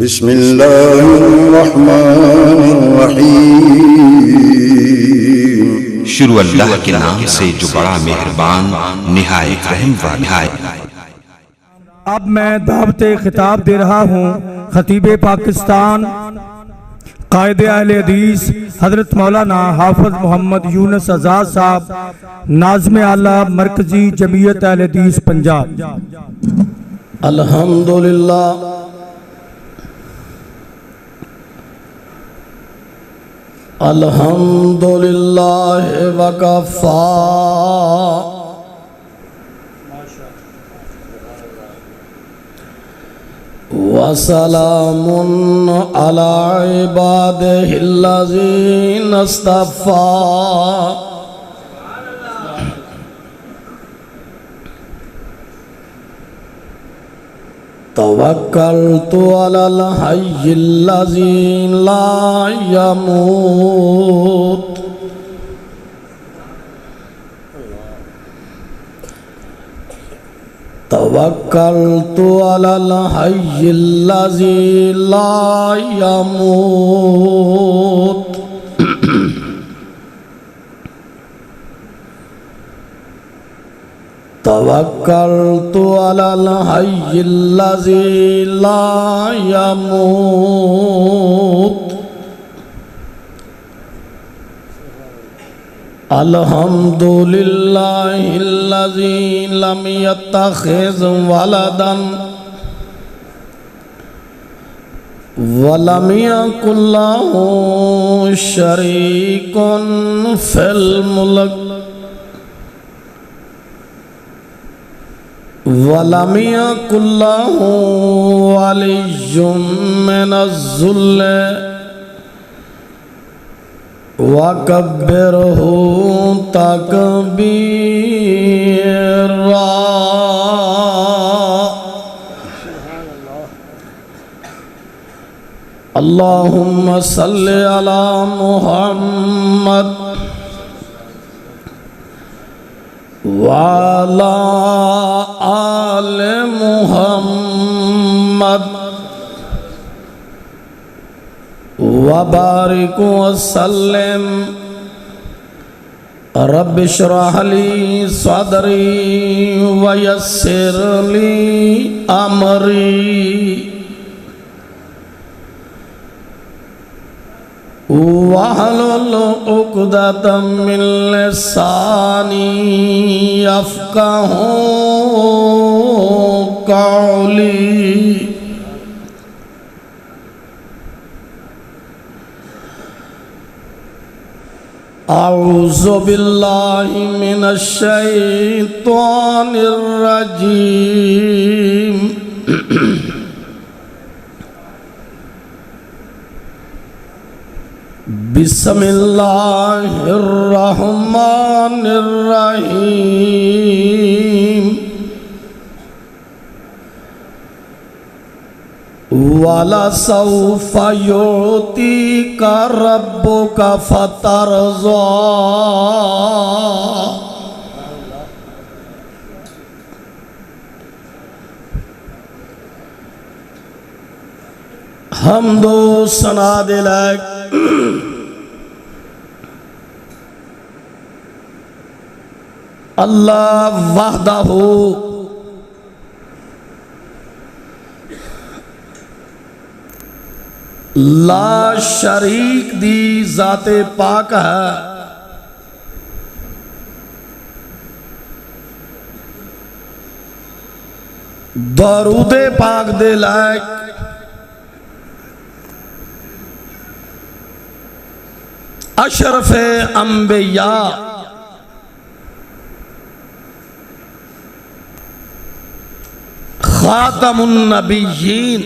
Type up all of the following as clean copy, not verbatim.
بسم اللہ الرحمن الرحیم۔ شروع اللہ کے نام سے جو بڑا مہربان نہایت رحم والا ہے۔ اب میں دعوت خطاب دے رہا ہوں خطیب پاکستان قائد اہل حدیث حضرت مولانا حافظ محمد یونس آزاد صاحب، ناظم اعلیٰ مرکزی جمعیت اہل حدیث پنجاب۔ الحمدللہ الحمدللہ وکفا وسلام علی عبادہ الذین اصطفیٰ۔ توکلت علی الحی الذی لا یموت توکلت علی الحی الذی لا یموت توکلت علی الحی الذی لا یموت الحمدللہ الذی لم یتخذ ولدا ولم یکن لہ شریک فی الملک وَلَمْ يَكُنْ لَهُ وَلِيٌّ مِّنَ الذُّلِّ وَكَبِّرْهُ تَكْبِيرًا۔ اللهم صل على محمد وعلى آل محمد وبارك وسلم۔ رب اشرح لي صدري ويسر لي أمري واحلل عقدۃ من لسانی یفقہوا قولی۔ اعوذ باللہ من الشیطان الرجیم۔ بسم اللہ الرحمن الرحیم۔ وَلَسَوْفَ يُعْطِيكَ رَبُّكَ فَتَرْضَىٰ۔ حمد و ثنا لک اللہ وحدہ لا شریک دی ذات پاک ہے۔ درود پاک دے لائق اشرف انبیاء خاتم النبیین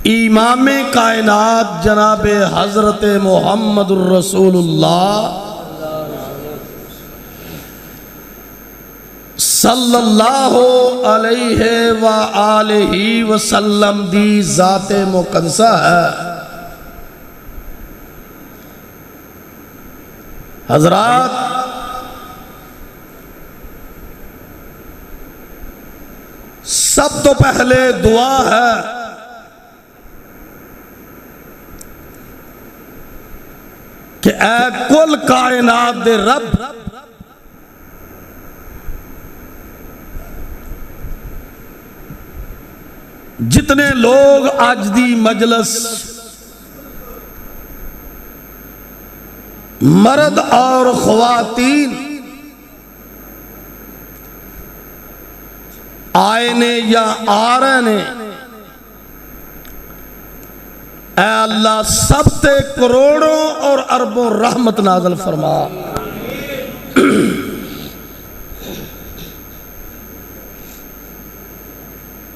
امام کائنات جناب حضرت محمد الرسول اللہ صلی اللہ علیہ وآلہ وسلم دی ذات مقدسہ ہے۔ حضرات سب تو پہلے دعا ہے کہ اے کل کائنات دے رب، جتنے لوگ آج دی مجلس مرد اور خواتین آئے نے یا آ رہے نے، اے اللہ سب تے کروڑوں اور اربوں رحمت نازل فرما۔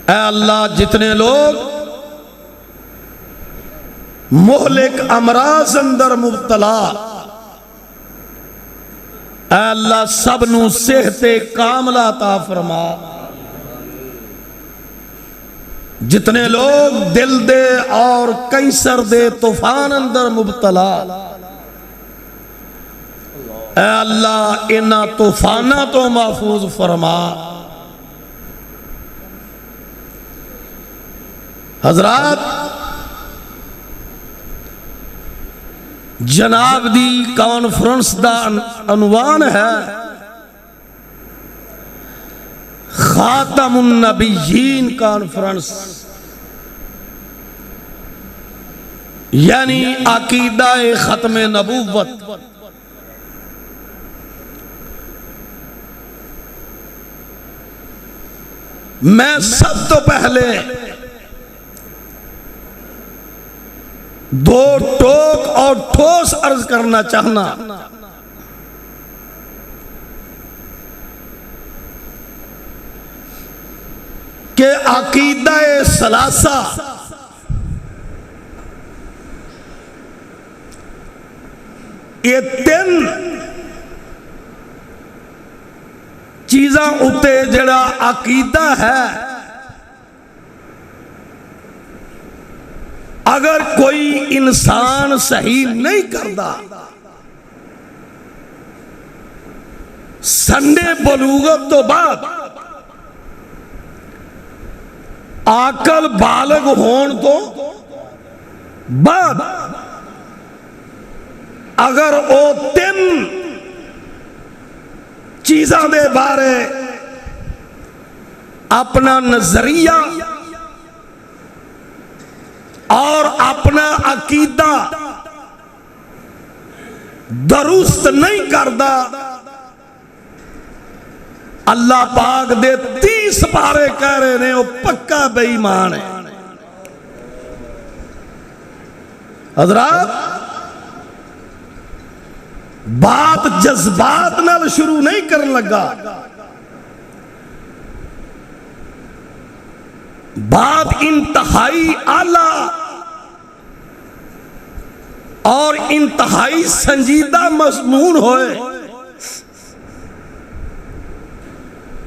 اے اللہ جتنے لوگ مہلک امراض اندر مبتلا، اے اللہ سب نو صحت کاملہ عطا فرما۔ جتنے لوگ دل دے اور کینسر دے طوفان اندر مبتلا، اے اللہ انہاں طوفاناں تو محفوظ فرما۔ حضرات، جناب دی کانفرنس دا عنوان ہے خاتم النبیین کانفرنس، یعنی عقیدہ ختم نبوت۔ میں سب تو پہلے دو ٹوک اور ٹھوس عرض کرنا چاہنا کہ عقیدہ ثلاثہ یہ تین چیزاں اتے جڑا عقیدہ ہے، اگر کوئی انسان صحیح نہیں کرتا، سنڈے بلوغت تو بعد عقل بالغ ہون تو بعد اگر او تین چیزاں دے بارے اپنا نظریہ اور اپنا عقیدہ درست نہیں کردا، اللہ پاک دے 30 پارے کہہ رہے نے وہ پکا بے ایمان ہے۔ حضرات، بات جذبات نال شروع نہیں کرن لگا، بات انتہائی اعلیٰ اور انتہائی سنجیدہ مضمون ہوئے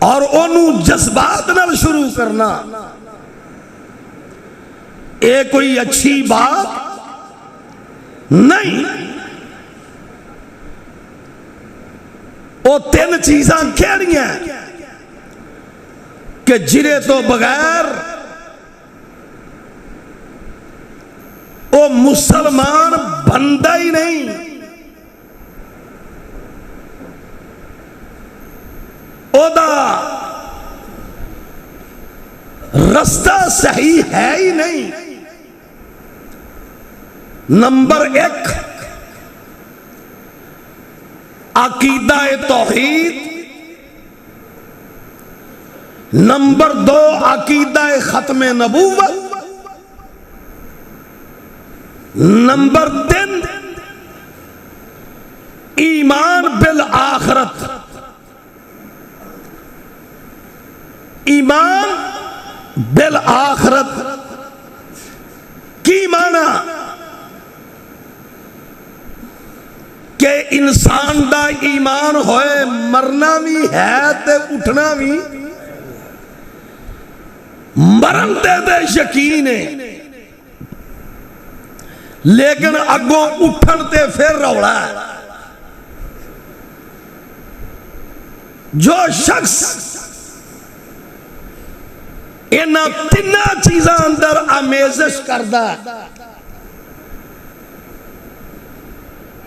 اور انہوں جذبات نال شروع کرنا یہ کوئی اچھی بات نہیں۔ وہ تین چیزاں کہڑیاں کہ جرے تو بغیر وہ مسلمان بندہ ہی نہیں، او دا رستہ صحیح ہے ہی نہیں۔ نمبر 1 عقیدہ توحید، نمبر 2 عقیدہ ختم نبوت، نمبر 3 ایمان بالآخرت۔ ایمان بالآخرت کی معنی کہ انسان دا ایمان ہوئے مرنا بھی ہے تے اٹھنا بھی، مرن دے یقین ہے لیکن اگوں اٹھن تے پھر روڑا ہے۔ جو شخص انہاں تیناں چیزاں اندر آمیزش کردہ،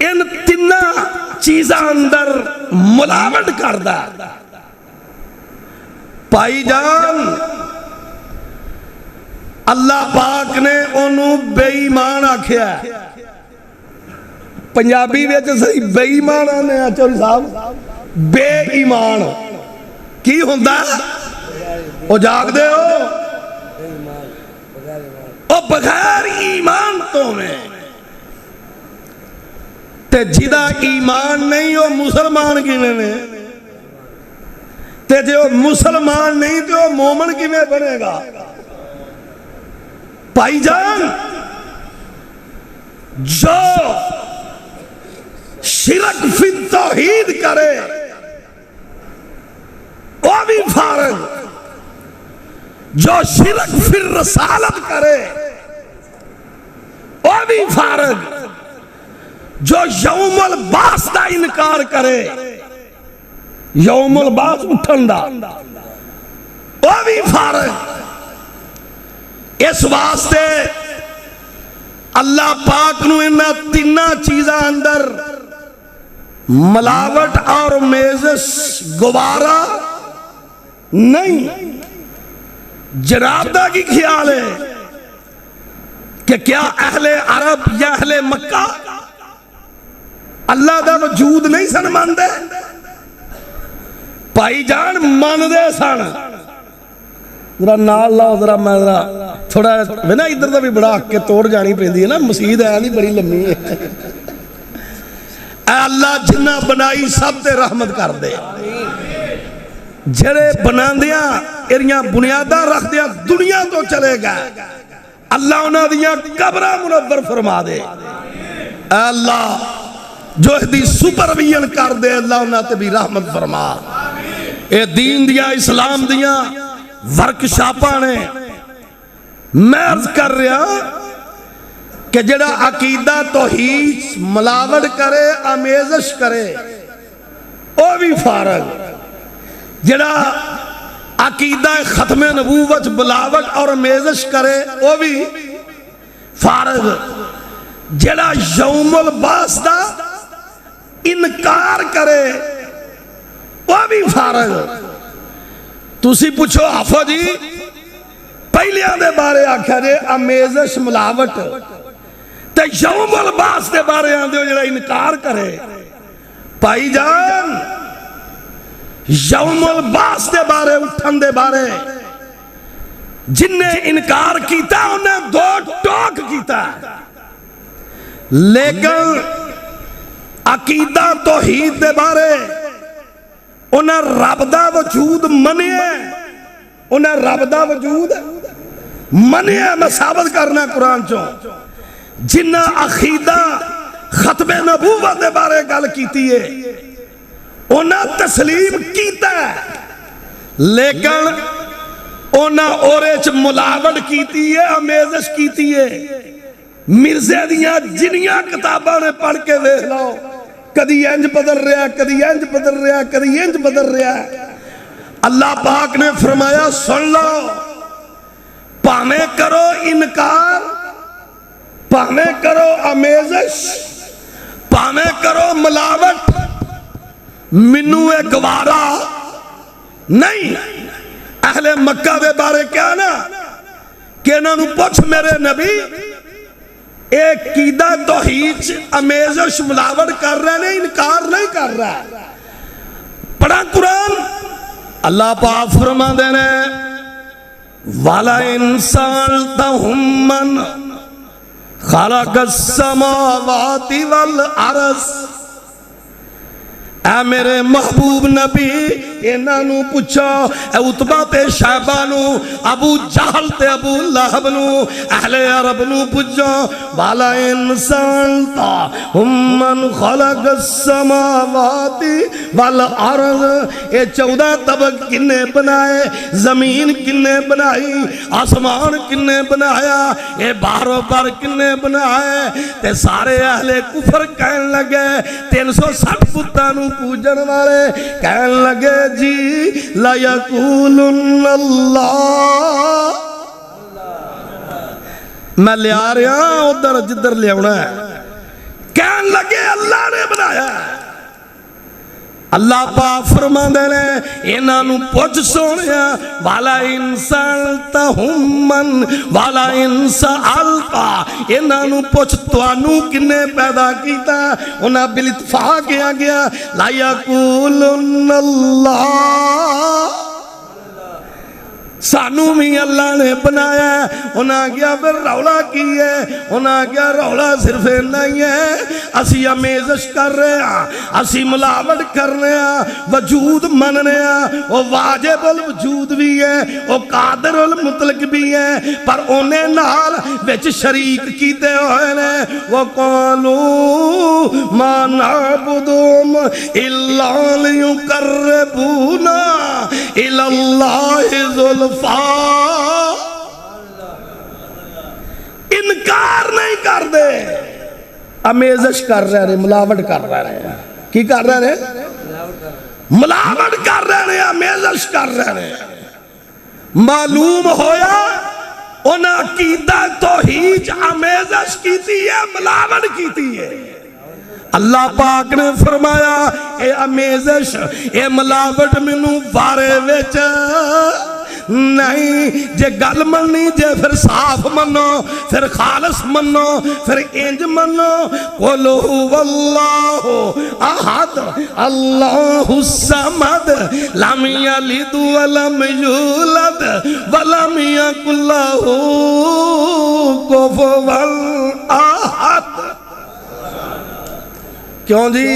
ان تیناں چیزاں اندر ملاوٹ کردہ۔ بھائی جان اللہ پاک نے انہوں بے ایمان آکھیا ہے، پنجابی ویچ صحیح بے ایمان آنے چوری صاحب، بے ایمان کی ہوندہ او جاگ دے ہو او بغیر ایمان تو میں تے جدہ ایمان نہیں ہو مسلمان کی میں تے جو مسلمان نہیں تو مومن کی میں بنے گا۔ بھائی جان جو شرک فی توحید کرے وہ بھی فارغ، جو شرک فی رسالت کرے وہ بھی فارغ، جو یوم البعث دا انکار کرے، یوم البعث اٹھن دا، وہ بھی فارغ۔ اس واسطے اللہ پاک نو انہاں تیناں چیزاں اندر ملاوٹ اور میزش گوارا نہیں۔ جناب دا کی خیال ہے کہ کیا اہل عرب یا اہل مکہ اللہ دا وجود نہیں سن ماندے؟ بھائی جان ماندے سن۔ ذرا نال لاؤ، ذرا میں ذرا تھوڑا نا ادھر دا بھی بڑا کے توڑ جانی پہندی ہے نا، مسجد ہے نہیں بڑی لمبی ہے۔ اے اللہ جنہ بنائی سب تے رحمت کر دے، جڑے بناندیاں ایریاں بنیاداں رکھ دیا دنیا تو چلے گئے، اللہ انہاں دیاں قبراں منور فرما دے۔ اے اللہ جو دی سپرویژن کر دے، اللہ انہاں تے بھی رحمت فرما۔ اے دین دیا اسلام دیا ورکشاپاں نے میں عرض کر رہا کہ جڑا عقیدہ توحید ملاوٹ کرے، آمیزش کرے، وہ بھی فارغ۔ جڑا عقیدہ ختم نبوت ملاوٹ اور آمیزش کرے وہ بھی فارغ۔ جڑا یوم البعث دا انکار کرے وہ بھی فارغ۔ تسی پوچھو آفو جی پہلیاں دے بارے آکھا جے آمیزش ملاوٹ تے یوم البعث دے بارے آندے ہو جڑا انکار کرے۔ بھائی جان یوم البعث دے بارے اٹھن دے بارے جن نے انکار کیتا انہیں دو ٹوک کیتا، لیکن عقیدہ توحید دے بارے انہیں رب دا وجود منیا، انہیں رب دا وجود منیا۔ میں ثابت کرنا قرآن چوں جنہ عقیدہ ختم نبوت دے بارے گل کیتی ہے انہیں تسلیم کیتا ہے، لیکن انہیں اوریچ ملاوٹ کیتی ہے، آمیزش کیتی ہے۔ مرزے دیاں جنیاں کتاباں نے پڑھ کے دیکھ لو، کدی انج بدل رہا، کدی انج بدل رہا، کدی انج بدل رہا۔ اللہ پاک نے فرمایا سن لو، پاویں کرو انکار، پاویں کرو آمیزش، پاویں کرو ملاوٹ، منو اے گوارا نہیں۔ اہل مکہ دے بارے کیا نا کہ انہوں نے پوچھ میرے نبی ایک عقیدہ توحید آمیزش ملاوٹ کر رہے ہیں، انکار نہیں کر رہا۔ پڑھا قرآن، اللہ پاک فرما دینے وَلَئِن سَأَلْتَهُم مَّنْ خَلَقَ السَّمَاوَاتِ وَالْأَرْضَ، اے میرے محبوب نبی انہاں نو پوچھو، اے عتبہ تے شیبہ نو، ابو جہل تے ابو لہب نو، اہل عرب نو پوچھو وَلَئِن سَأَلْتَهُم مَّنْ خَلَقَ السَّمَاوَاتِ وَالْأَرْضَ، اے 14 طبق کنے بنائے، زمین کنے بنائی، آسمان کنے بنایا، اے بحر و بر کنے بنائے؟ تے سارے اہل کفر کہن لگے 360 بتاں نو پوجن والے کہن لگے جی لَيَقُولُنَّ اللَّهُ میں لیا رہا ادھر جدھر لیا ہے کہن لگے اللہ نے بنایا اللہ پاک فرماندے نے انہاں نو پوچھ سونیا والا انسان تہمن والا انسالتا انہاں نو پوچھ توانو کنے پیدا کیتا انہاں بالاتفاق کیا گیا لا یقولن اللہ سانو بھی اللہ نے بنایا انہاں کیا پھر رولا کی ہے انہاں کیا رولا صرف نہیں ہے اسی امیزش کر رہے ہیں اسی ملاوٹ کر رہے ہیں وجود من رہے ہیں وہ واجب الوجود بھی ہے وہ قادر المطلق بھی ہے پر انہیں نال وچ شریک کیتے ہوئے نے وہ قالوا ما نعبدهم الا ليقربونا الى الله ذل انکار نہیں کر دے امیزش کر رہے ہیں ملاوٹ کر رہے ہیں کی کر رہے ہیں ملاوٹ کر رہے ہیں امیزش کر رہے ہیں معلوم ہویا انہاں عقیدہ توحید امیزش کیتی ہے ملاوٹ کیتی ہے اللہ پاک نے فرمایا اے امیزش اے ملاوٹ منو بارے وچ نہیں جے گل مننی جے پھر صاف منو پھر خالص منو پھر انج منو قل هو اللہ احد اللہ الصمد لم یلد ولم یولد ولم یکن لہ کفوا احد کیوں جی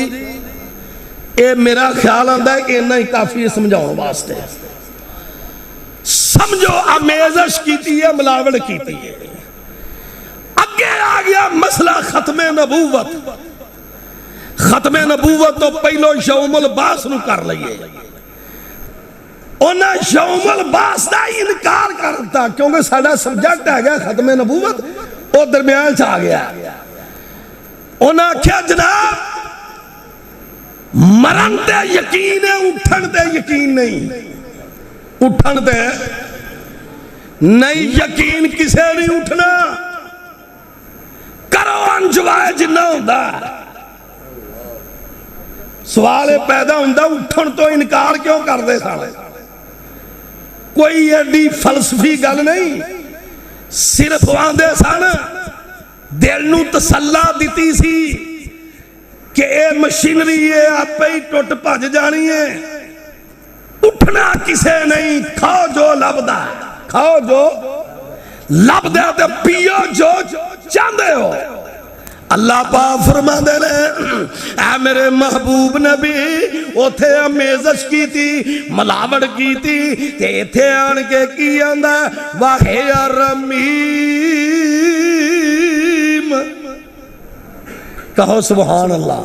اے میرا خیال آندا ہے کہ انہاں ہی کافی سمجھاؤں واسطے سمجھو امیزش کیتی ہے ملاوٹ کیتی ہے اگے آ گیا مسئلہ ختم نبوت ختم نبوت تو پہلو یوم البعث نو کر لئیے انہاں یوم البعث دا انکار کرتا کیونکہ ساڑا سبجیکٹ ہے گیا ختم نبوت وہ درمیان سے آ گیا انہاں کیا جناب مرن تے یقین ہے اٹھن تے یقین نہیں اٹھن تے نہیں یقین کسے نہیں اٹھنا کرو انجوائے جنہ ہوندہ سوال پیدا ہوندہ اٹھن تو انکار کیوں کر دے ساڑے کوئی ایڈی فلسفی گل نہیں صرف آندے سانا دل نو تسلا دیتی سی کہ اے مشینری ہے آپ ہی ٹوٹ پاج جانی ہے اٹھنا کسے نہیں کھاؤ جو لبدا کھاؤ جو لبدا تے پیو جو چاندے ہو اللہ پاک فرما دے لے اے میرے محبوب نبی اوتھے امیزش کی تھی ملاوٹ کی تھی تے تھے آن کے کی آندہ واہی رمیم کہو سبحان اللہ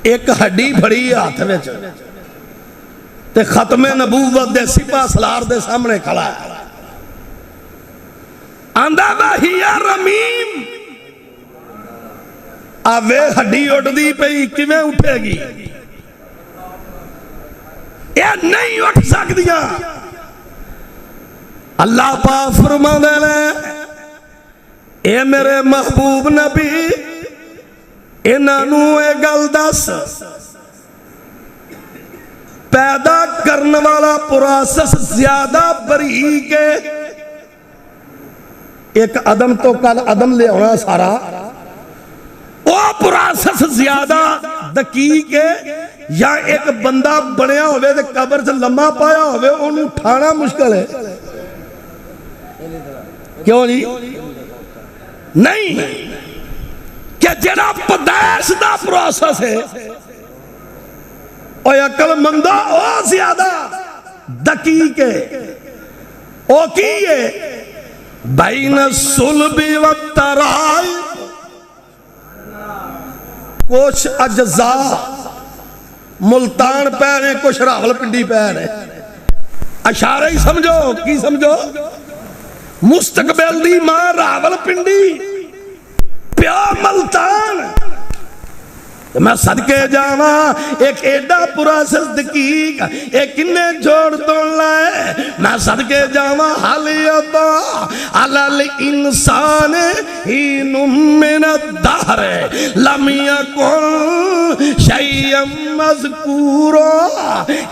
ایک ہڈی بھڑی ہاتھ میں تے ختم نبوت دے سپاہ سالار دے سامنے کھڑا ہے آندہ وحی رمیم آوے ہڈی اٹھ دی پہ کیویں اٹھے گی یہ نہیں اٹھ سکدیاں اللہ پاک فرما دے لے اے میرے محبوب نبی انہوں اے گل دس پیدا کرنے والا پروسیس زیادہ باریک ہے ایک عدم تو کل عدم لے ہونا سارا وہ پروسیس زیادہ دقیق ہے یا ایک بندہ بنیا ہوئے دے قبر سے لمحہ پایا ہوئے انہوں اٹھانا مشکل ہے کیوں جی نہیں کہ جڑا پدیش دا پروسیس ہے اور عقل مندہ او زیادہ دقیق ہے او کی ہے بین الصلب والترائی کچھ اجزاء ملتان پیر ہیں کچھ راول پنڈی پیر ہیں اشارہ ہی سمجھو کی سمجھو مستقبل دی ماں راول پنڈی پیو ملتان میں صدقے جاواں ایک ایڈا پروسیس دقیق ایک انہیں جوڑ دون لائے میں صدقے جاواں حالی ابا الانسان حین من الدہر لم یکن شیئا مذکورا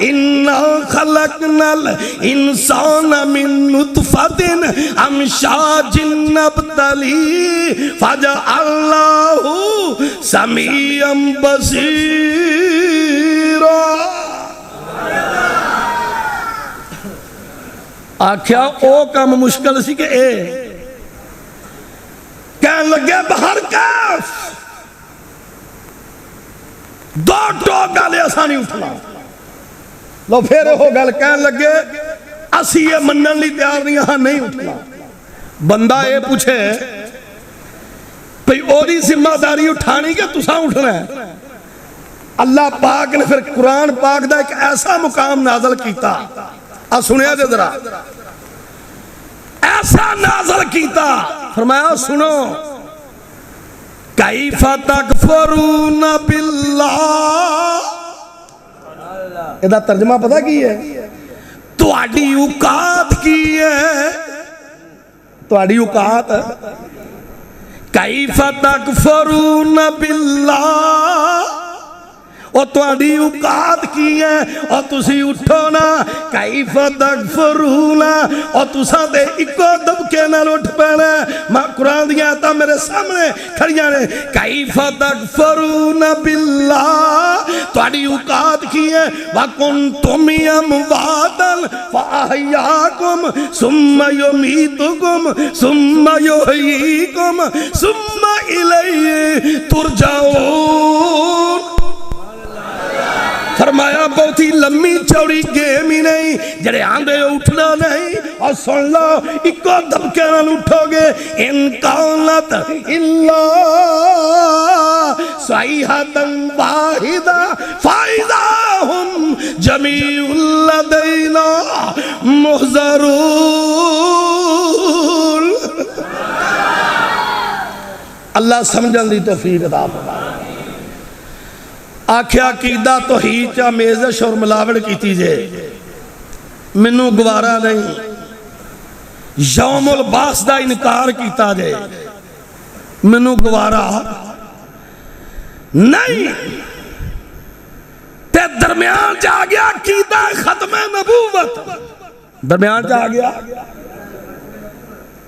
انا خلقنا الانسان من نطفۃ امشاج نبتلیہ فجعلناہ سمیعا بصیرا۔ آکھیا او کام مشکل سی کہ اے کہن لگے بہر کیف دو ٹوک گالے آسانی اٹھنا لو پھر ہو گل کہن لگے اسی یہ منن لی تیار نہیں ہاں نہیں اٹھنا۔ بندہ اے پوچھے پہی اوری ذمہ داری اٹھانی کہ تساں اٹھنا ہے۔ اللہ پاک نے پھر قرآن پاک دا ایک ایسا مقام نازل کیتا، سنیا جے ذرا ایسا نازل کیتا، فرمایا سنو کیف تکفرون باللہ، ادا ترجمہ پتہ کی ہے؟ تواڈی اوقات کی ہے، تواڈی اوقات کیف تکفرون باللہ، اور تواڈی اوقات کی ہے اور تسی اٹھو نا کیف تکفرون، اور تساں دے اکو دبکے نال اٹھ پینا۔ میں قرآن دیا آیتاں میرے سامنے کھڑیاں نے، کیف تکفرون باللہ، تواڈی اوقات کی ہے وَكُنْتُمْ أَمْوَاتًا فَأَحْيَاكُمْ ثُمَّ يُمِيتُكُمْ ثُمَّ يُحْيِيكُمْ ثُمَّ إِلَيْهِ تُرْجَعُونَ۔ فرمایا بہت ہی لمبی چوڑی گیم ہی نہیں، جڑے آندے اٹھنا نہیں، اور سن لو اکو دبکے نال اٹھو گے، ان کانت الا صیحۃ واحدہ فاذا ہم جمیع لدینا محضرون۔ اللہ سمجھن دی توفیق عطا فرمائے۔ آکھیا عقیدہ توحید چا میزش اور ملاوڑ کی تیجے منو گوارا نہیں، یوم البعث دا انکار کیتا جے منو گوارا نہیں۔ تے درمیان جا گیا عقیدہ ختم نبوت، درمیان جا گیا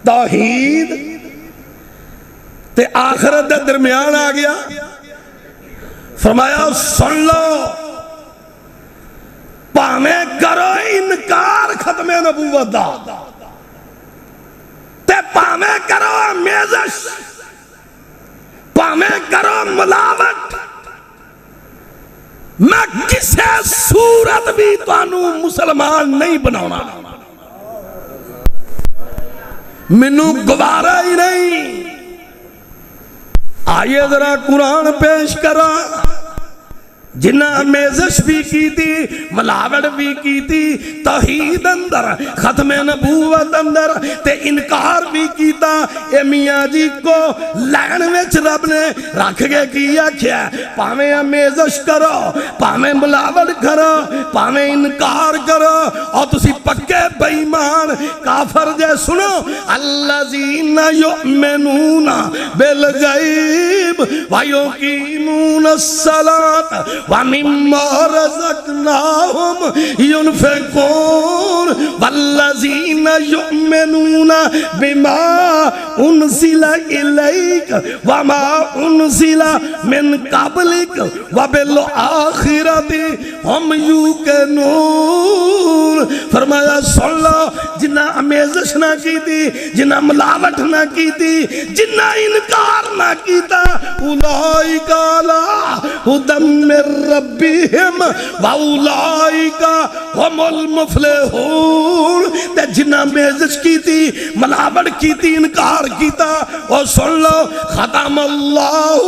توحید تے آخرت دے درمیان آ گیا۔ فرمایا سن لو پاویں کرو انکار ختم نبوت دا تے پاویں کرو میزش، پاویں کرو ملاوٹ، میں کسے صورت بھی تانوں مسلمان نہیں بناونا، منو گوارا ہی نہیں۔ آئیے ذرا قرآن پیش کرا، جنہ میزش بھی کی تھی، ملاوڑ بھی کی تھی، توحید اندر ختم نبوت اندر تے انکار بھی کیتا۔ اے میاں جی کو لین وچ رب نے رکھ گے کیا کیا، پاویں میزش کرو، پاویں ملاوڑ کرو، پاویں انکار کرو، اور تسی پکے بے ایمان کافر جے۔ سنو الذین یؤمنون بالغیب ویقیمون الصلاۃ وَمِمَّا رَزَقْنَاهُمْ يُنْفِقُونَ وَالَّذِينَ يُؤْمِنُونَ بِمَا أُنزِلَ إِلَيْكَ وَمَا أُنزِلَ مِنْ قَبْلِكَ وَبِالْآخِرَةِ هُمْ يُوقِنُونَ۔ فرمایا سن لو جنہ امیزش نہ کی تھی، جنہ ملاوٹ نہ کی تھی، جنہ انکار نہ کیتا، اولئک علی ھدی من ربہم واولئک ھم المفلحون۔ تے جنہ میزش کی تھی، ملاوٹ کی تھی، انکار کیتا، اور سن لو ختم اللہ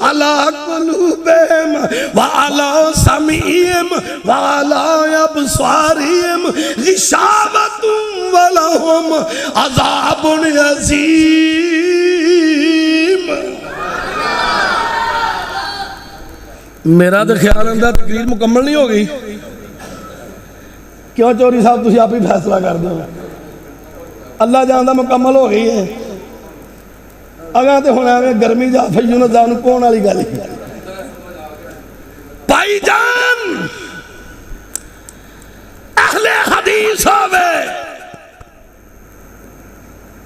علی قلوبہم وعلی سمعہم وعلی ابصارہم غشاوۃ ولہم عذاب عظیم۔ میرا تو خیال اندر تقریر مکمل نہیں ہوگی، کیوں چوری صاحب تسی آپ ہی فیصلہ کر دو؟ اللہ جاندا مکمل ہو گئی ہے اگاں تے ہن ایویں گرمی جا فیو نہ جان کون والی گل ہے بھائی جان اہل حدیث ہوے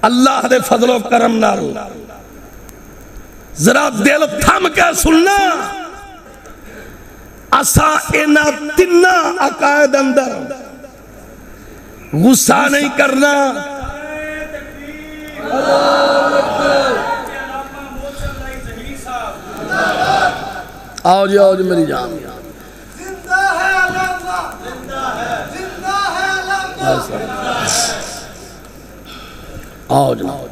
اللہ دے فضل و کرم نال ذرا دل تھم کے سننا اسا انہاں تیناں عقائد اندر غصہ نہیں کرنا آؤ جی میری جان آؤ جناب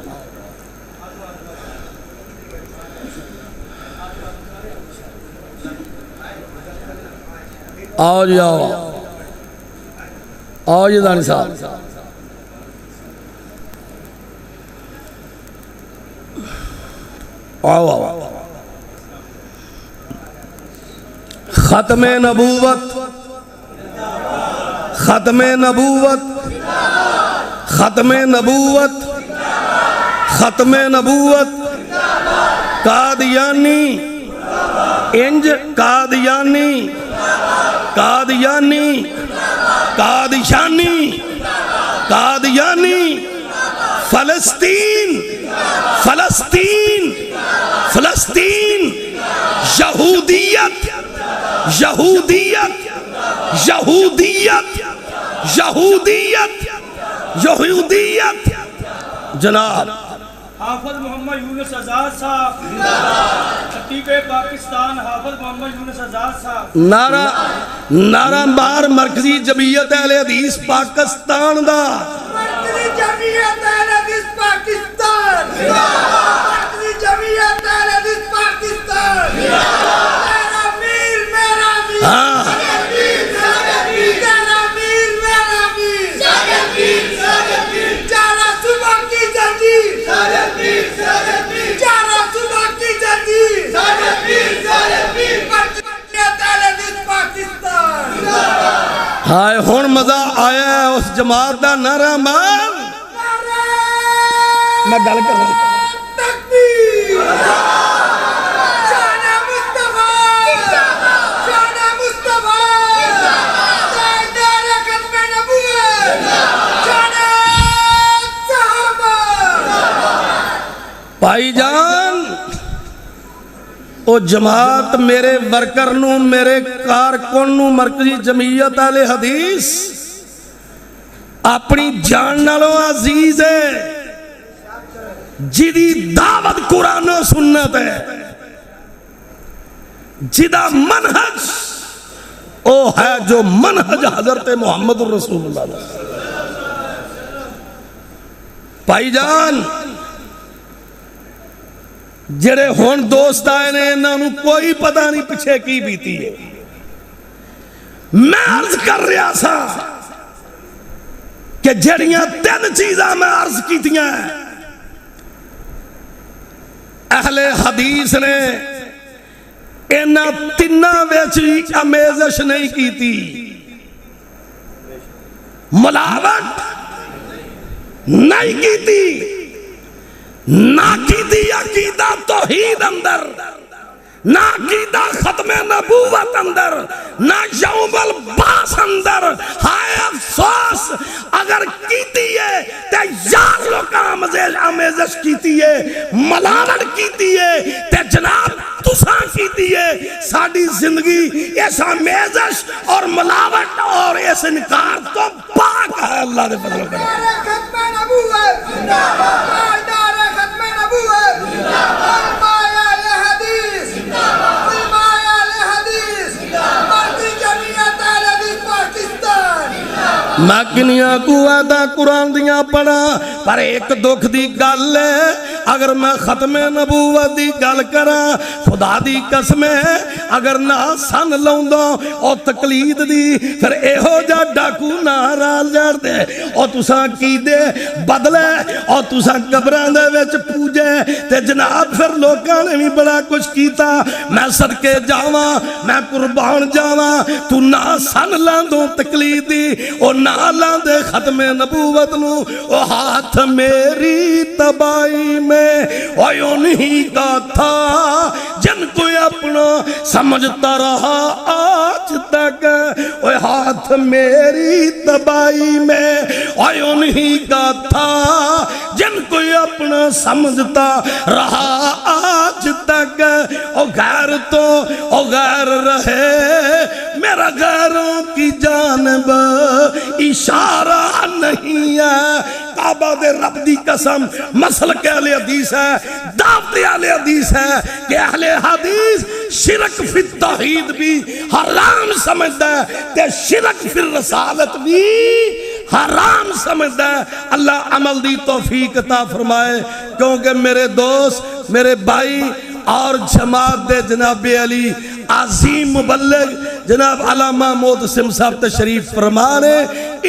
آؤ جی آؤ جی دانی صاحب آؤ ختم نبوت ختم نبوت ختم نبوت ختم نبوت قادیانی انج قادیانی قادیانی قادشانی قادیانی فلسطین فلسطین فلسطین یہودیت یہودیت یہودیت یہودیت یہودیت جناب حافظ محمد یونس آزاد صاحب خطیب پاکستان حافظ محمد یونس آزاد صاحب نعرہ بار مرکزی جمعیت اہل حدیث پاکستان دا مرکزی جمعیت اہل حدیث پاکستان مرکزی جمعیت اہل حدیث پاکستان میرا میر میرا میر ہاں میرا میر میرا میر چارہ صبح کی جنجیر چارہ صبح کی جنجیر مرکزی جمعیت اہل حدیث پاکستان ہائے ہون مزہ آیا ہے اس جماعت دا نعرہ مان میں گل کر رہا ہوں تکبیر شان مصطفیٰ شان مصطفیٰ تاجدار ختم نبوت شان صحابہ بھائی جان او جماعت میرے ورکر نو میرے کارکن نو مرکزی جمعیت اہل حدیث اپنی جان نالوں عزیز ہے جدی دعوت قرآن و سنت ہے جدا منہج او ہے جو منہج حضرت محمد رسول اللہ بھائی جان جڑے ہون دوست آئے نے انہاں نو کوئی پتہ نہیں پچھے کی بیتی ہے میں عرض کر رہا سا کہ جڑیاں تین چیزاں میں عرض کیتیاں ہیں اہل حدیث نے انہاں تیناں وچ امیزش نہیں کیتی ملاوٹ نہیں کیتی نہ کیتی عقیدہ توحید اندر نہ عقیدہ ختم نبوت اندر نہ یوم البعث اندر ہائے افسوس اگر کیتی ہے تے یار لوگ آمیزش کیتی ہے ملاوٹ کیتی ہے تے جناب تساں کیتی ہے ساڑی زندگی اس آمیزش اور ملاوٹ اور اس انکار تو پاک ہے اللہ دے فضل کرے ختم نبوت تاجدار ختم نبوت علماء اہل حدیث علماء اہل حدیث مرکزی جمعیت اہل حدیث پاکستان میں کنیاں کو آدھا قرآن دیاں پڑھا پر ایک دکھ دی گل ہے اگر میں ختم نبوت دی گل کراں خدا دی قسم ہے اگر نہ سن لاؤندا او تقلید دی پھر ایہو جا ڈاکو نارال جڑ دے او تساں کی دے بدلے او تساں قبراں دے وچ پوجے تے جناب پھر لوکاں نے بھی بڑا کچھ کیتا میں صدقے جاواں میں قربان جاواں تو نہ سن لاندوں تقلید دی او نہ لاندے ختم نبوت نو او ہاتھ میری تباہی میں او انہی کا تھا جن کو اپنا سمجھتا رہا آج تک اوہ ہاتھ میری تباہی میں اوہ انہی کا تھا جن کو اپنا سمجھتا رہا آج تک او غیر تو او غیر رہے میرا غیروں کی جانب اشارہ نہیں ہے کعبہ دے رب دی قسم مسلک اہل حدیث ہے دعوت اہل حدیث ہے کہ اہل حدیث شرک فی التوحید بھی حرام سمجھتا ہے تے شرک فی الرسالت بھی حرام سمجھتا ہے اللہ عمل دی توفیق عطا فرمائے کیونکہ میرے دوست میرے بھائی اور جماعت دے جناب علی عظیم مبلغ جناب علامہ محتسم صاحب تشریف فرمانے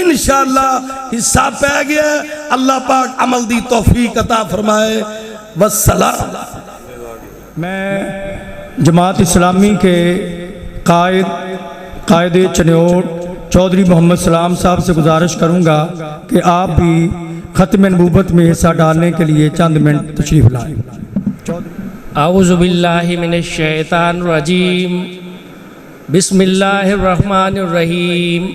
انشاءاللہ حصہ پہ گیا اللہ پاک عمل دی توفیق عطا فرمائے والسلام میں جماعت اسلامی کے قائد چنیوٹ چودھری محمد سلام صاحب سے گزارش کروں گا کہ آپ بھی ختم نبوت میں حصہ ڈالنے کے لیے چند منٹ تشریف لائیں. اعوذ باللہ من الشیطان الرجیم بسم اللہ الرحمن الرحیم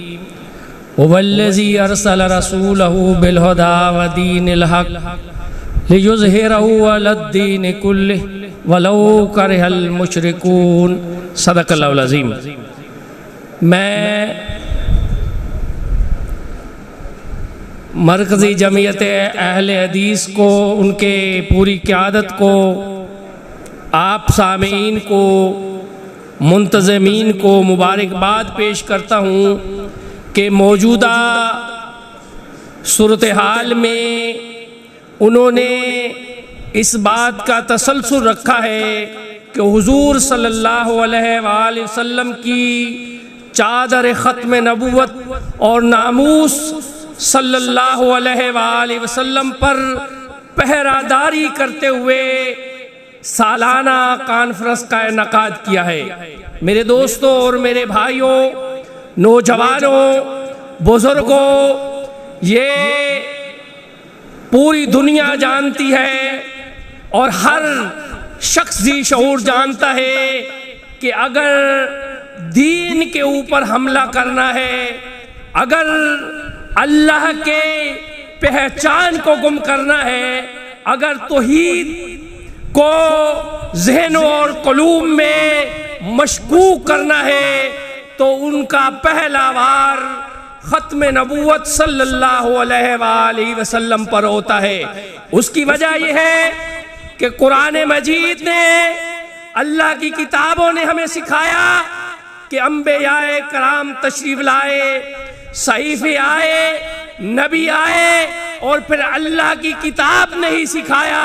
والذی ارسل رسولہ بالہدی ودین الحق لیظہرہ علی الدین کلہ ولو کرہ المشرکون. صدق اللہ العظیم. میں مرکزی جمعیت اہل حدیث کو ان کے پوری قیادت کو آپ سامعین کو منتظمین کو مبارکباد پیش کرتا ہوں کہ موجودہ صورتحال میں انہوں نے اس بات کا تسلسل رکھا ہے کہ حضور صلی اللہ علیہ وآلہ وسلم کی چادر ختم نبوت اور ناموس صلی اللہ علیہ وآلہ وسلم پر پہراداری کرتے ہوئے سالانہ کانفرنس کا انعقاد کیا ہے. میرے دوستوں اور میرے بھائیوں، نوجوانوں، بزرگوں، یہ پوری دنیا جانتی ہے اور ہر شخص ذی شعور جانتا ہے کہ اگر دین کے اوپر حملہ کرنا ہے، اگر اللہ کے پہچان کو گم کرنا ہے، اگر توحید کو ذہنوں اور قلوب میں مشکوک کرنا ہے تو ان کا پہلا وار ختم نبوت صلی اللہ علیہ وآلہ وسلم پر ہوتا ہے. اس کی وجہ یہ ہے کہ قرآن مجید نے، اللہ کی کتابوں نے ہمیں سکھایا کہ انبیاء کرام تشریف لائے، صحیفے آئے، نبی آئے، اور پھر اللہ کی کتاب نے ہی سکھایا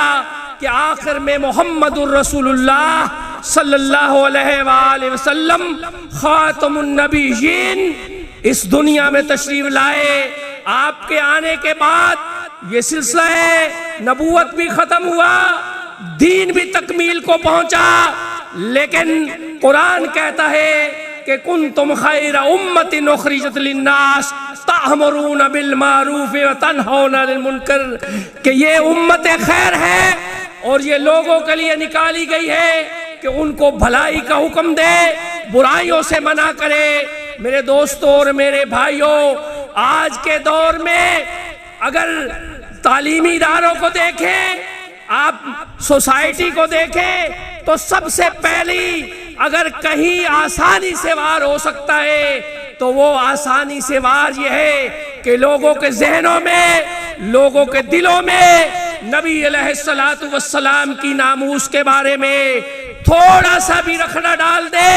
کہ آخر میں محمد الرسول اللہ صلی اللہ علیہ وآلہ وسلم خاتم النبیین اس دنیا میں تشریف لائے. آپ کے آنے کے بعد یہ سلسلہ نبوت بھی ختم ہوا، دین بھی تکمیل کو پہنچا، لیکن قرآن کہتا ہے کہ کنتم خیر امت اخرجت للناس تأمرون بالمعروف وتنہون عن المنکر، کہ یہ امت خیر ہے اور یہ لوگوں کے لیے نکالی گئی ہے کہ ان کو بھلائی کا حکم دے، برائیوں سے منع کرے. میرے دوستوں اور میرے بھائیوں، آج کے دور میں اگر تعلیمی اداروں کو دیکھیں، آپ سوسائٹی کو دیکھیں، تو سب سے پہلی اگر کہیں آسانی سے وار ہو سکتا ہے تو وہ آسانی سے وار یہ ہے کہ لوگوں کے ذہنوں میں، لوگوں کے دلوں میں نبی علیہ السلام کی ناموس کے بارے میں تھوڑا سا بھی رکھنا ڈال دے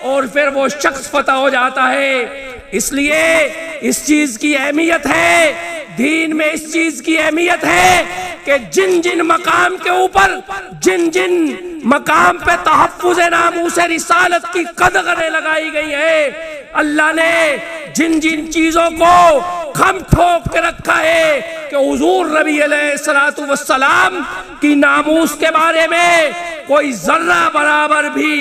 اور پھر وہ شخص فتح ہو جاتا ہے. اس لیے اس چیز کی اہمیت ہے، دین میں اس چیز کی اہمیت ہے کہ جن جن مقام کے اوپر جن جن مقام پہ تحفظ ناموس رسالت کی قدغنیں لگائی گئی ہیں، اللہ نے جن جن چیزوں کو کھم ٹھوک کے رکھا ہے کہ حضور نبی علیہ الصلوۃ والسلام کی ناموس کے بارے میں کوئی ذرہ برابر بھی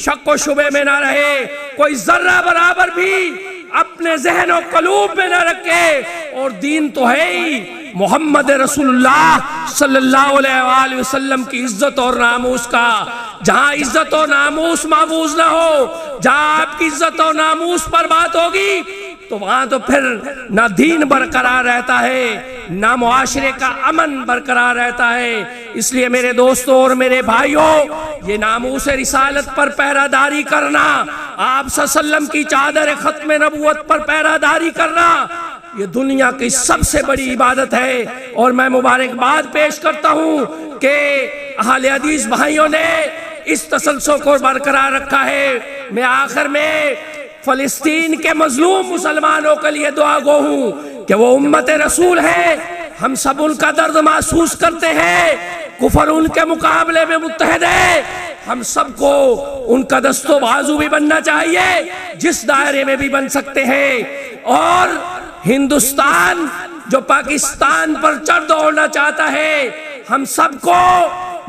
شک و شبے میں نہ رہے، کوئی ذرہ برابر بھی اپنے ذہن و قلوب میں نہ رکھے. اور دین تو ہے ہی محمد رسول اللہ صلی اللہ علیہ وآلہ وسلم کی عزت اور ناموس کا. جہاں عزت و ناموس محفوظ نہ ہو، جہاں آپ کی عزت و ناموس پر بات ہوگی تو وہاں تو پھر نہ دین برقرار رہتا ہے، نہ معاشرے کا امن برقرار رہتا ہے. اس لیے میرے دوستوں اور میرے بھائیوں، یہ ناموس رسالت پر پہرہ داری کرنا، آپ صلی اللہ علیہ وسلم کی چادر ختم نبوت پر پہرہ داری کرنا، یہ دنیا کی سب سے بڑی عبادت ہے. اور میں مبارکباد پیش کرتا ہوں کہ اہل حدیث بھائیوں نے اس تسلسل کو برقرار رکھا ہے. میں آخر میں فلسطین کے مظلوم مسلمانوں کے لیے دعا گو ہوں کہ وہ امت رسول ہے، ہم سب ان کا درد محسوس کرتے ہیں، کفر ان کے مقابلے میں متحد ہے. ہم سب کو ان کا دست و بازو بھی بننا چاہیے جس دائرے میں بھی بن سکتے ہیں. اور ہندوستان جو پاکستان پر چڑھ دوڑنا چاہتا ہے، ہم سب کو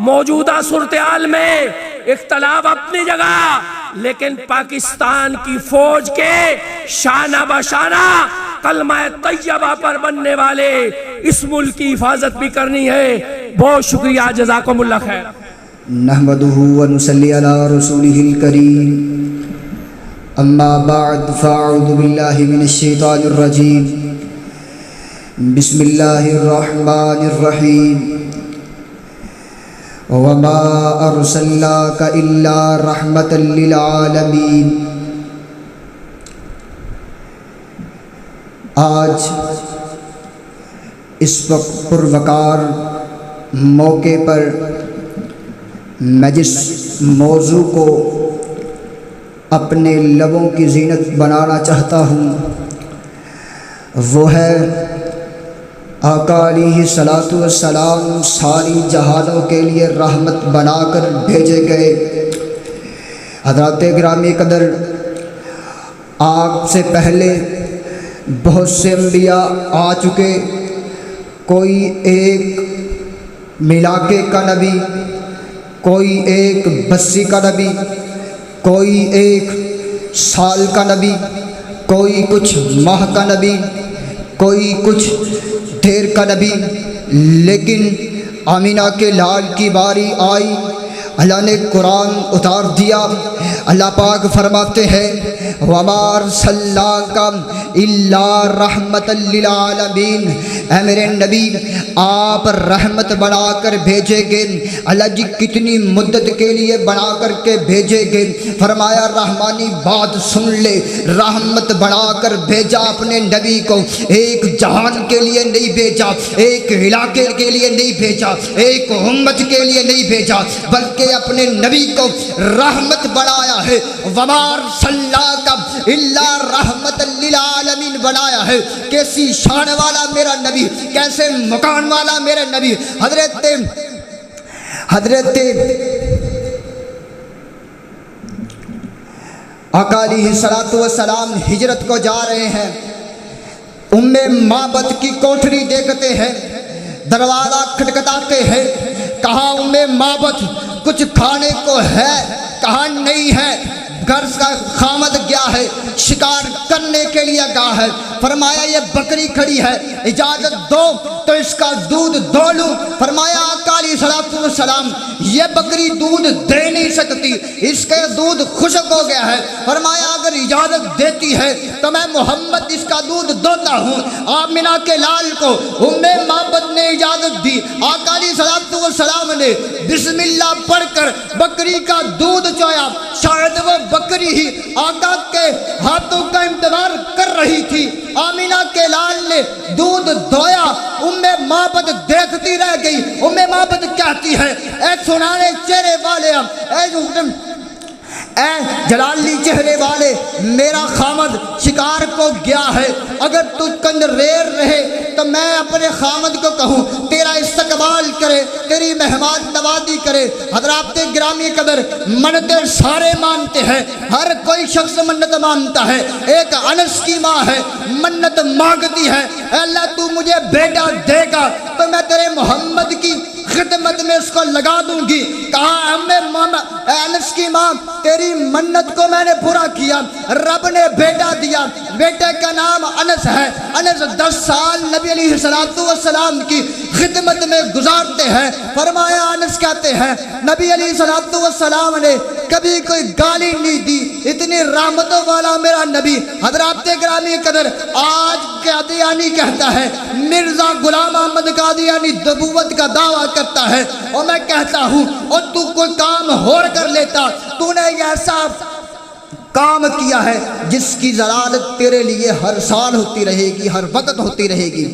موجودہ صورتحال میں اختلاف اپنی جگہ، لیکن پاکستان کی فوج کے شانہ بشانہ کلمہ طیبہ پر بننے والے اس ملک کی حفاظت بھی کرنی ہے. بہت شکریہ، جزاکم اللہ خیر. نحمده ونصلي على رسوله الكريم. اما بعد فاعوذ بالله من الشيطان الرجيم. بسم الله الرحمن الرحيم. وما ارسلناك الا رحمة للعالمين. آج اس وقت پروقار موقع پر میں جس موضوع کو اپنے لبوں کی زینت بنانا چاہتا ہوں وہ ہے آقا علیہ الصلوۃ والسلام ساری جہانوں کے لیے رحمت بنا کر بھیجے گئے. حضرات گرامی قدر، آپ سے پہلے بہت سے انبیاء آ چکے، کوئی ایک علاقے کا نبی، کوئی ایک بستی کا نبی، کوئی ایک سال کا نبی، کوئی کچھ ماہ کا نبی، کوئی کچھ دیر کا نبی. لیکن آمینہ کے لال کی باری آئی، اللہ نے قرآن اتار دیا. اللہ پاک فرماتے ہیں وَمَا أَرْسَلْنَاكَ إِلَّا رَحْمَةً لِّلْعَالَمِينَ. اے میرے نبی، آپ رحمت بنا کر بھیجے گئے. اللہ جی کتنی مدت کے لیے بنا کر کے بھیجے گئے. فرمایا رحمانی بات سن لے، رحمت بنا کر بھیجا اپنے نبی کو. ایک جہان کے لیے نہیں بھیجا، ایک علاقے کے لیے نہیں بھیجا، ایک امت کے لیے نہیں بھیجا، بلکہ اپنے نبی کو رحمت بنایا ہے. وَمَا أَرْسَلْنَاكَ إِلَّا رَحْمَةً لِّلْعَالَمِينَ بنایا ہے. کیسی شان والا میرا نبی، کیسے مکان والا میرا نبی. حضرت آقا علیہ الصلوۃ والسلام ہجرت کو جا رہے ہیں. معبد کی کوٹھری دیکھتے ہیں، دروازہ کھٹکھٹاتے ہیں. کہاں معبد، کچھ کھانے کو ہے؟ کہاں نہیں ہے. گھر کا خامد گیا ہے، شکار کرنے کے لیے گیا ہے. فرمایا یہ بکری کھڑی ہے، اجازت دو تو اس کا دودھ دو لوں. فرمایا آقا علیہ الصلوۃ والسلام یہ بکری دودھ دے نہیں سکتی، اس کا دودھ خشک ہو گیا ہے. فرمایا اگر اجازت دیتی ہے تو میں محمد اس کا دودھ دوتا ہوں. آمنہ کے لال کو معبد نے اجازت دی. آقا علیہ الصلوۃ والسلام نے بسم اللہ پڑھ کر بکری کا دودھ چویا. شاید وہ بکری ہی آقا کے ہاتھوں کا انتظار کر رہی تھی. آمینہ کے لال نے دودھ دھویا. معبد دیکھتی رہ گئی. معبد کہتی ہے اے سنانے چہرے والے، اے جلالی چہرے والے میرا خامد شکار کو گیا ہے، اگر تو کنریر رہے تو میں اپنے خامد کو کہوں تیرا استقبال کرے، تیری مہمان نوازی کرے۔ حضرات گرامی قدر، منتیں سارے مانتے ہیں، ہر کوئی شخص منت مانتا ہے۔ ایک انس کی ماں ہے، منت مانگتی ہے اے اللہ تو مجھے بیٹا دے گا تو میں تیرے محمد کی خدمت میں اس کو لگا دوں گی۔ کہا انس کی ماں تیری منت کو میں نے پورا کیا، رب نے بیٹا دیا، بیٹے کا نام انس ہے۔ انس 10 سال نبی علیہ السلام کی خدمت میں گزارتے ہیں۔ فرمایا انس کہتے ہیں نبی علیہ السلام نے کبھی کوئی گالی نہیں دی، اتنی رحمتوں والا میرا نبی۔ حضرات گرامی قدر، آج قادیانی کہتا ہے مرزا غلام احمد قادیانی نبوت کا دعویٰ کرتا ہے، اور میں کہتا ہوں اور تو کوئی کام اور کر لیتا، تو نے ایسا کام کیا ہے جس کی ضلالت تیرے لیے ہر سال ہوتی رہے گی، ہر وقت ہوتی رہے گی۔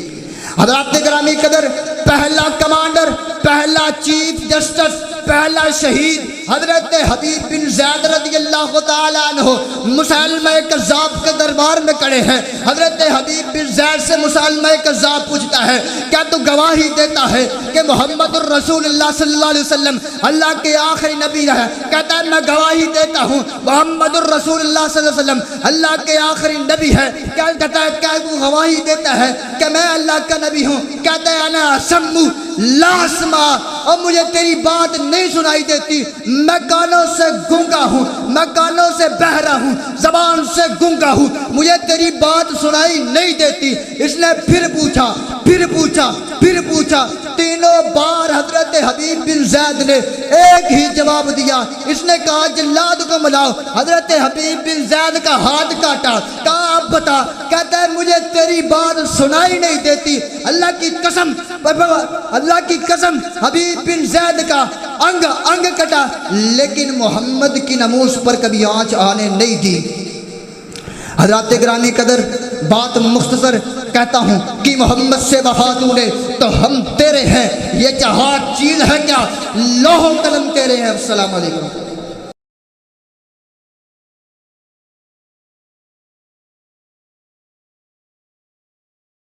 حضرات گرامی قدر، پہلا کمانڈر، پہلا چیف جسٹس، پہلا شہید حضرت حبیب بن زید رضی اللہ تعالیٰ عنہ مسلمہ کذاب کے دربار میں کھڑے ہیں۔ حضرت حبیب بن زید سے مسلمہ کذاب پوچھتا ہے کیا تو گواہی دیتا ہے کہ محمد الرسول اللہ صلی اللہ علیہ وسلم اللہ کے آخری نبی ہے؟ کہتا ہے میں گواہی دیتا ہوں محمد الرسول اللہ صلی اللہ علیہ وسلم اللہ کے آخری نبی ہے۔ کیا کہتا ہے کیا تو گواہی دیتا ہے کہ میں اللہ کا نبی ہوں؟ کہتا ہے انا سمو لا اسمع، اور مجھے تیری بات نہیں سنائی دیتی، میں کانوں سے گونگا ہوں، میں کانوں سے بہرا ہوں، زبان سے گونگا ہوں، مجھے تیری بات سنائی نہیں دیتی۔ اس نے پھر پوچھا پھر پوچھا پھر پوچھا، تینوں بار حضرت حبیب بن زید نے ایک ہی جواب دیا۔ اس نے کہا جلاد کو ملاؤ۔ حضرت حبیب بن زید کا ہاتھ کاٹا، کہا اب بتا۔ کہتا ہے مجھے تیری بات سنائی نہیں دیتی، اللہ کی قسم، اللہ کی قسم حبیب بن زید کا انگ انگ کٹا، لیکن محمد کی ناموس پر کبھی آنچ آنے نہیں دی۔ حضرات گرامی قدر، بات مختصر کہتا ہوں کہ محمد سے وفا تو نے تو ہم تیرے ہیں، یہ جہاد چیز ہے کیا، لوح و قلم تیرے ہیں۔ السلام علیکم۔